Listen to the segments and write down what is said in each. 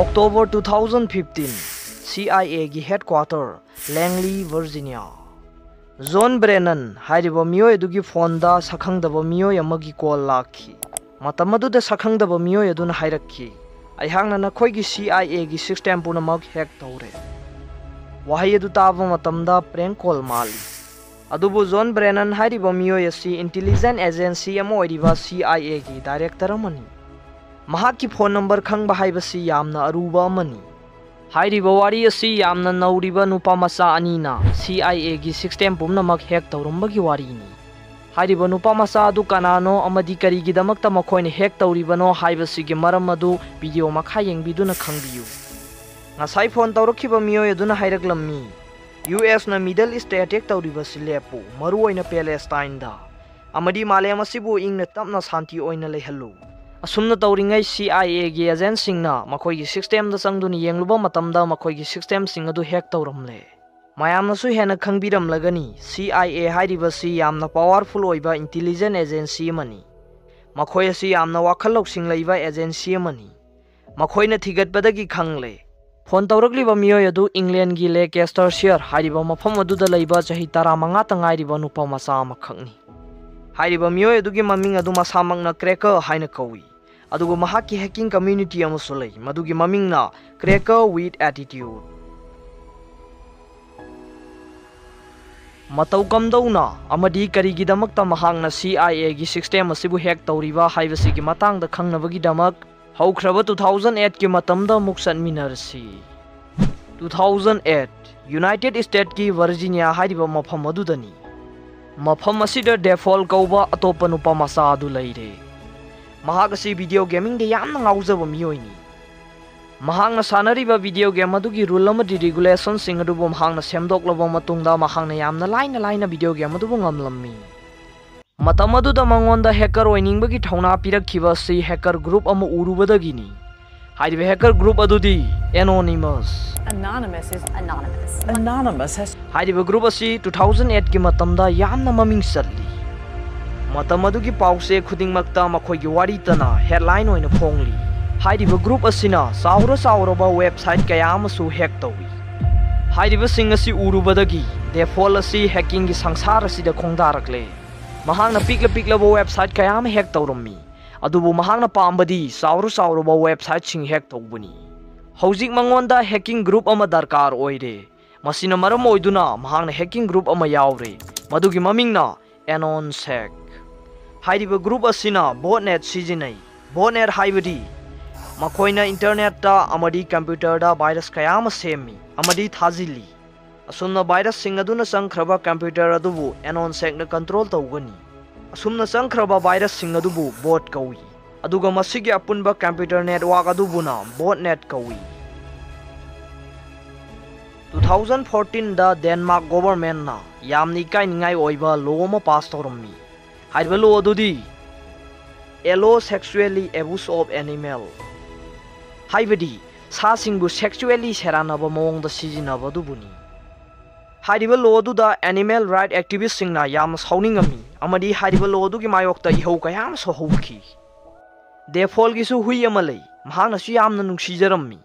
October 2015 CIA gi headquarter Langley, Virginia. John Brennan hariba miyoy adugi phone da sakhangdaba miyoy amagi call lakhi. Matam aduda sakhangdaba miyoy aduna hairakhi. Aihangna nakhoigi CIA gi system punamak hack tawre. Wahay adu taba matamda prank call mali. Adubu John Brennan hariba miyoy asi intelligence agency amo oiriba CIA gi director amani. Mahaki phone number khangba haibasi yamna aruba amani. Hairiba wari asi yamna nauriba Nupa-macha anina CIA gi system pumnamak hack tawrumbagi wari ni. Hairiba Nupa-macha adu kanano amadi karigidamakta makhoina hack tawribano haibasigi maram adu video makha yengbiduna khangbiyu. Ngasai phone tawrakhiba miyoy aduna hairaklammi. US na Middle East attack tawriba silepu maru oina Palestine da. Amadi malem asibu ingna tapna shanti oina leihallu. Asumna tawringai CIA gi agent singna makhoigi system da sangduni yengluba matamda makhoigi system sing adu hack tawramle. Mayamna su hena khangbiram lagani CIA hairiba si yamna powerful oiba intelligence agency mani. Makhoi asi yamna wakhal loksing leiba agency mani. Makhoina thigatpadagi khangle. Phone tawrakliba miyoy adu England gi Leicester hairiba mafam aduda leiba chahi 15 ta ngairiba Nupa-macha amakhakni. Hairiba miyoy adugi maming adu masamangna cracker haina kawi. Adugo mahaki hacking community amusulai madugi mamingna cracker with attitude. Matau kamdauna amadi karigidamakta mahangna CIA gi system asibu hack tawriba haibasigi matangda khangnabagi damak haukraba 2008 ki matamda muksan minarsi. 2008 United States ki Virginia hairiba mafam adudani. Mafam asida default kauba atopa Nupa-macha adu leire. Mahagasi video gaming de yamna ngauzaba miyoyni. Mahangna sanariba video game adugi rule amadi regulation sing adubu mahangna semdoklaba matungda mahangna yamna laina video game adubu ngamlammi. Matam aduda mangonda hacker oiningbagi thauna pirakhiba si hacker group ama urubadagini. Hairiba hacker group adudi anonymous. Anonymous is anonymous. Anonymous has Hairiba group asi 2008 ki matamda yamna maming satli. Matam adugi pause khudingmakta makhoigi wari tana headline oina phongli. Hairiba group asina sauraba website kaya amasu hack tawi. Hairiba sing asi urubadagi default asi hacking gi sangsar asida khongdarakle. Mahangna pikla website kaya ama hack tawrammi. Adubu mahangna paambadi sauraba website sing hack tawbuni. Hojik mangonda hacking group ama darkar oire. Masina maram oiduna mahangna hacking group ama yaure. Madugi mamingna AnonSec. Hairiba group asina botnet sijinai. Botnet haibadi makhoina internet da amadi computer da virus kaya ama semi amadi thazili. Asumna virus sing aduna sangkhraba computer adubu AnonSec na control tawgani. Asumna sangkhraba virus sing adubu bot kawi. Aduga masigi apunba computer network adubuna botnet kawi. 2014 da Denmark government na yamni kai ningai oiba law ma pass tawrammi. Hairiba law adudi allow sexually abuse of animal. Haibadi sa singbu sexually seranaba mawongda sijinaba dubuni. Hairiba law aduda animal right activist singna yam sauningami amadi hairiba law adugi mayokta ihau kayam sohauki. Default gisu hui amalei mahangna su yamna nungsijarammi.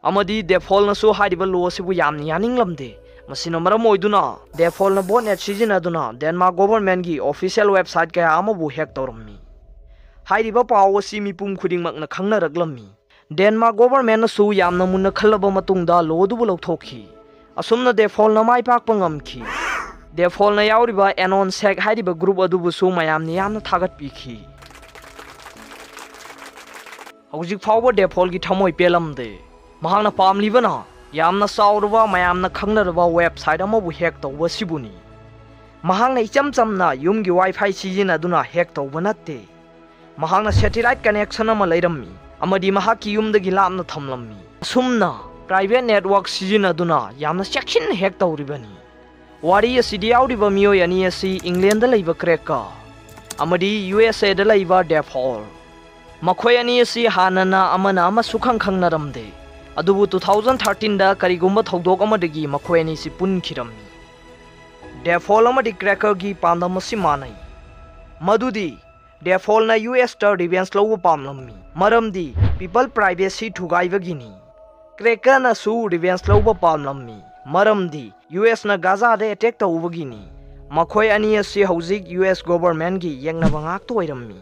Amadi default na su hairiba law sibu yamni yaninglamde. Masina maram oiduna default na botnet sijinaduna Denmark government gi official website kaya amabu hack tawrammi. Hairiba paw asi mipum khudingmakna khangnaraglammi. Denmark government na su yamna munna khallaba matungda law dubu lauthokhi. Asumna default na mai pakpa ngamki. Default na yauriba AnonSec hairiba group adubu su mayamni yamna thagat pikhi. Hojik fawba default gi thamoi pelamde. Mahangna pamlibana yamna sauraba mayamna khangnaraba website amabu hack tawba sibuni. Mahangna ichamchamna yumgi wifi sijinaduna hack tawba natte. Mahangna satellite connection ama leirammi. Amadi mahaki yumdagi lapna thamlammi. Asumna private network sijinaduna yamna section hack tawribani. Wari asidi yauriba miyoy ani asi England da leiba cracker. Amadi USA da leiba default. Makhoi ani asi hanana amana ama sukhang khangnaramde. Adubu 2013 da karigumba thodok amadagi makhoi ani si punkirammi. Default amadi cracker gi pandamasi manai. Madudi default na US ta defense law pamlammi. Maramdi people privacy thugaibagini. क्रैकर सु रिवेंस लौब पामलम्मी मरमदी US ना गाजा दे attack तौबगिनी मखोय अनि असि हौजिक US गवर्नमेंट की यंगनबा ngak toirami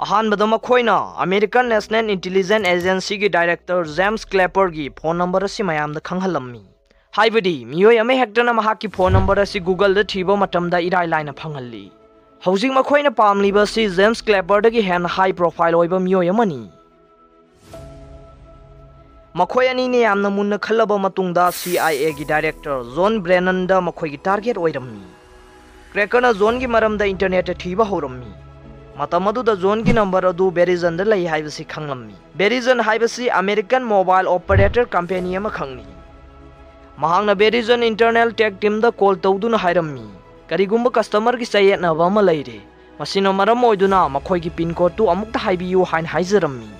अहानबद मखोयना अमेरिकन नेशनल इंटेलिजेंस एजेंसी की डायरेक्टर जेम्स क्लैपर की फोन नंबर असि मयामदा खंगहलम्मी हाइबदी मियोय अमे हेक्टना महाकी फोन नंबर असि गूगल दा थीबो मतमदा इराय लाइना फंगहल्ली हौजिक मखोयना पामलिबा सि जेम्स क्लैपर दगी हेन हाई प्रोफाइल ओइबा मियोय अमनी मखोय अनि ने यामना मुन्ना खल्लबा मतुंगदा CIA की डायरेक्टर जॉन ब्रेनन दा मखोय की टारगेट ओइरम्मी क्रैकरना जोन की मरमदा इंटरनेट थीबा होरम्मी मतमदुदा जोन की नंबर अदु बेरिजन दा लई हाइबसी खंगलम्मी बेरिजन हाइबसी अमेरिकन मोबाइल ऑपरेटर कंपनी अमा खंगनी महांगना बेरिजन इंटरनल टेक टीम दा कॉल तौदुना हाइरम्मी करिगुम्बा कस्टमर की सयेतनाबा अमा लैरे मसिना मरम ओइदुना मखोय की पिन कोड तु अमुक्ता हाइबियु हाइन हाइजरम्मी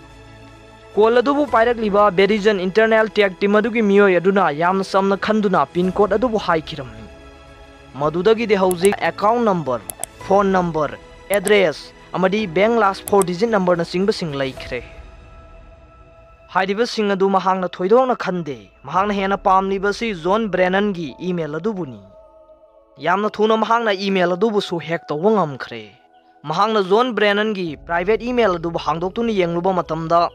कॉल अदुबु पाइरकलिबा बेरिजन इंटरनल टेक टीम अदुगी मियोय अदुना यामना समना खंदुना पिन कोड अदुबु हाइखिरम्मी मदुदगी दे हौजिक account number phone number address अमदी बैंक लास्ट 4 डिजिट नंबर न सिंग बसिंग लैखरे हाइदिबा सिंग अदु महांगना थोइदोंना खंदे महांगना हेना पामलिबसि जॉन ब्रेनन की ईमेल अदुबुनी यामना थुना महांगना ईमेल अदुबु सु हैक तौबा ngamkhre महांगना जॉन ब्रेनन की प्राइवेट ईमेल अदुबु हांगदोक्तुनी येंगलुबा मतमदा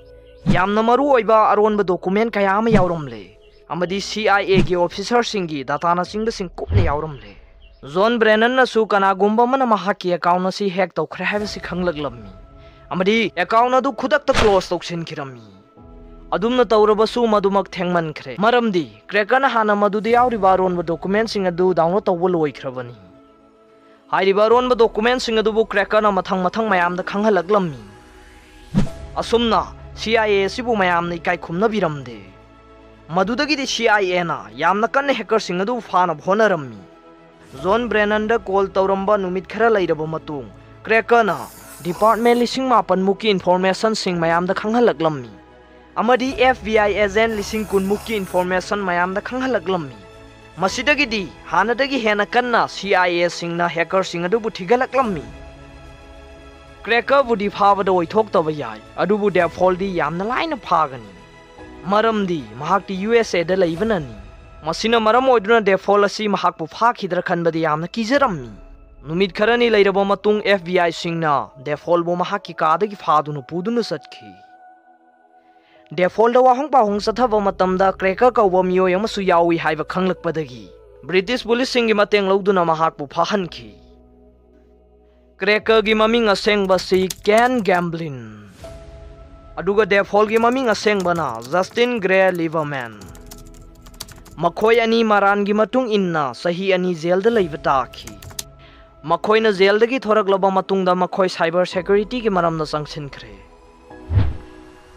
यामना मरु ओइबा अरोनबा डॉक्यूमेंट कया अमा यावरमले अमदी CIA की ऑफिसर सिंगी डाटाना सिंग बसिंग कुपने यावरमले जॉन ब्रेनन नसु कनागुम्बा मन महाकी अकाउंट असि हैक तौखरे हाइबसि खंगलगलम्मी अमदी अकाउंट अदु खुदक्ता क्लोज तौसिनखिरम्मी अदुमना तौरबसु मदुमक थेंगमनखरे मरमदी क्रैकरना हाना मदुदि यावरिबा अरोनबा डॉक्यूमेंट सिंग अदु डाउनलोड तौबा लोइखरबनी हाइरिबा अरोनबा डॉक्यूमेंट सिंग अदुबु क्रैकरना मथंग मथंग मयामदा खंगहलगलम्मी असुमना CIA सिबु मयामना इकाय खुमनबिरमदे मदुदगिदि CIA ना यामना कन्ना हैकर सिंग अदु फाना होनरम्मी जॉन ब्रेनन दा कॉल तौरंबा नुमित खरा लैरबा मतुंग क्रैकरना डिपार्टमेंट लिसिंग मापन मुकी इन्फॉर्मेशन सिंग मयामदा खंगहलगलम्मी अमदी FBI एजेंट लिसिंग कुन मुकी इन्फॉर्मेशन मयामदा खंगहलगलम्मी मसिदगिदि हानदगी हेना कन्ना CIA सिंगना हैकर सिंग अदुबु थिगलगलम्मी क्रैकर बुदि फाबदा ओइथोक्तबा याय अदुबु डेफॉल्ट दी यामना लाइना फागनी मरमदी महाक्ति USA दा लैबननी मसिना मरम ओइदुना डेफॉल्ट असि महाकपु फाखिदर खनबदि यामना किजरम्मी नुमित खरनी लैरबा मतुंग FBI सिंगना डेफॉल्ट बो महाकी कादगी फादुनु पुदुनु सटखि डेफॉल्ट वाहंग पाहंग सथबा मतमदा क्रैकर कौबा मियोय अमसु यावी हाइबा खंगलकपदगी ब्रिटिश पुलिस सिंगी मतेंग लौदुना महाकपु फाहनखि क्रैकर की ममिंग असेंगबसि कैन गैम्बलिन अदुगा डेफॉल्ट की ममिंग असेंगबना जस्टिन ग्रे लिवरमैन मखोय अनि मारान की मतुंग इन्ना सही अनि जेल द लैबा ताखि मखोयना जेल दगी थोरकलबा मतुंगदा मखोय साइबर सिक्योरिटी की मरमदा संगसिनखरे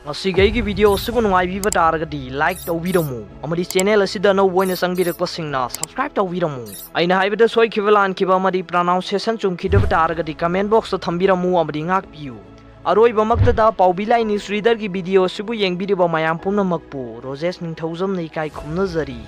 मसिगै की वीडियो सिबु नुंगाइबिबा तारगदि लाइक तौबिरमु अमदि चैनल असिदा नौ वोइना संगिरकपसिंगना सब्सक्राइब तौबिरमु अइना हाइबदा सोइखिबलान किबा अमदि प्रोनाउंसिएशन चुमखिदबा तारगदि कमेंट बॉक्स दा थंबिरमु अमदि ngakpiyu अरोइबा मक्तदा पाउबिलाई न्यूज रीडर की वीडियो सिबु येंगबिरिबा मयाम पुनमकपु रोजेश निंगथौजम नै इकाय खुमनजरी।